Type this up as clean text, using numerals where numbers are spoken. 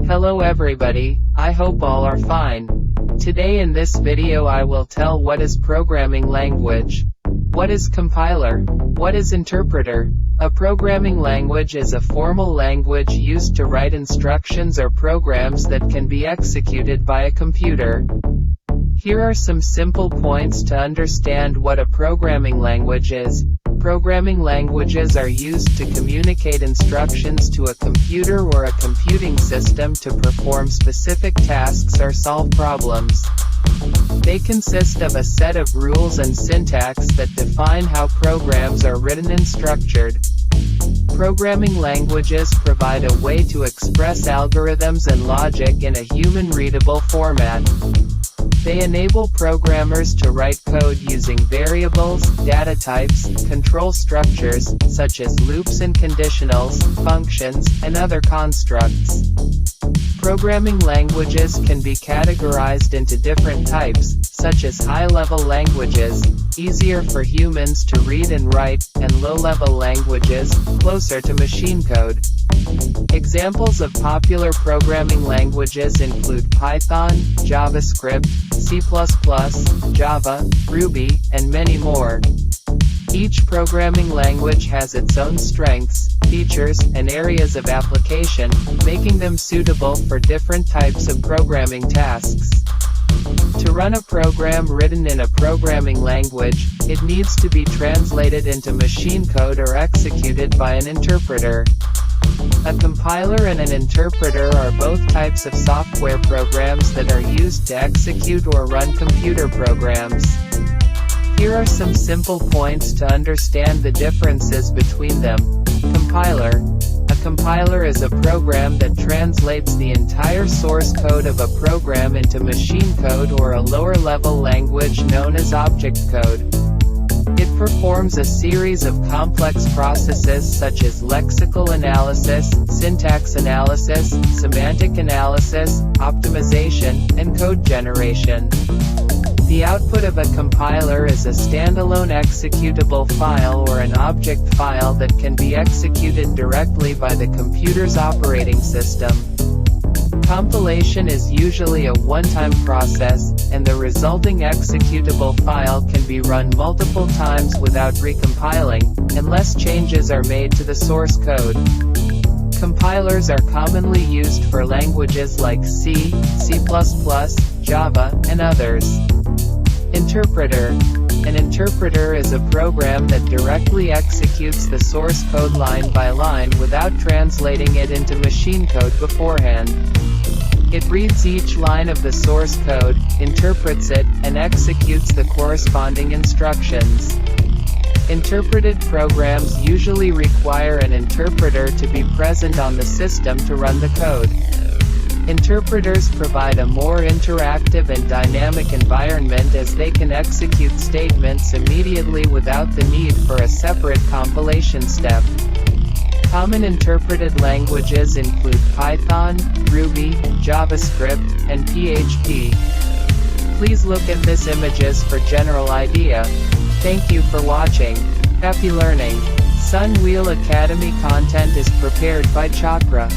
Hello everybody, I hope all are fine. Today in this video I will tell what is programming language. What is compiler? What is interpreter? A programming language is a formal language used to write instructions or programs that can be executed by a computer. Here are some simple points to understand what a programming language is. Programming languages are used to communicate instructions to a computer or a computing system to perform specific tasks or solve problems. They consist of a set of rules and syntax that define how programs are written and structured. Programming languages provide a way to express algorithms and logic in a human-readable format. They enable programmers to write code using variables, data types, control structures, such as loops and conditionals, functions, and other constructs. Programming languages can be categorized into different types, such as high-level languages, easier for humans to read and write, and low-level languages, closer to machine code. Examples of popular programming languages include Python, JavaScript, C++, Java, Ruby, and many more. Each programming language has its own strengths, features, and areas of application, making them suitable for different types of programming tasks. To run a program written in a programming language, it needs to be translated into machine code or executed by an interpreter. A compiler and an interpreter are both types of software programs that are used to execute or run computer programs. Here are some simple points to understand the differences between them. Compiler. A compiler is a program that translates the entire source code of a program into machine code or a lower-level language known as object code. It performs a series of complex processes such as lexical analysis, syntax analysis, semantic analysis, optimization, and code generation. The output of a compiler is a standalone executable file or an object file that can be executed directly by the computer's operating system. Compilation is usually a one-time process, and the resulting executable file can be run multiple times without recompiling, unless changes are made to the source code. Compilers are commonly used for languages like C, C++, Java, and others. Interpreter. An interpreter is a program that directly executes the source code line by line without translating it into machine code beforehand. It reads each line of the source code, interprets it, and executes the corresponding instructions. Interpreted programs usually require an interpreter to be present on the system to run the code. Interpreters provide a more interactive and dynamic environment as they can execute statements immediately without the need for a separate compilation step. Common interpreted languages include Python, Ruby, JavaScript, and PHP. Please look at this images for general idea. Thank you for watching. Happy learning. Sun Wheel Academy content is prepared by CHAKRA.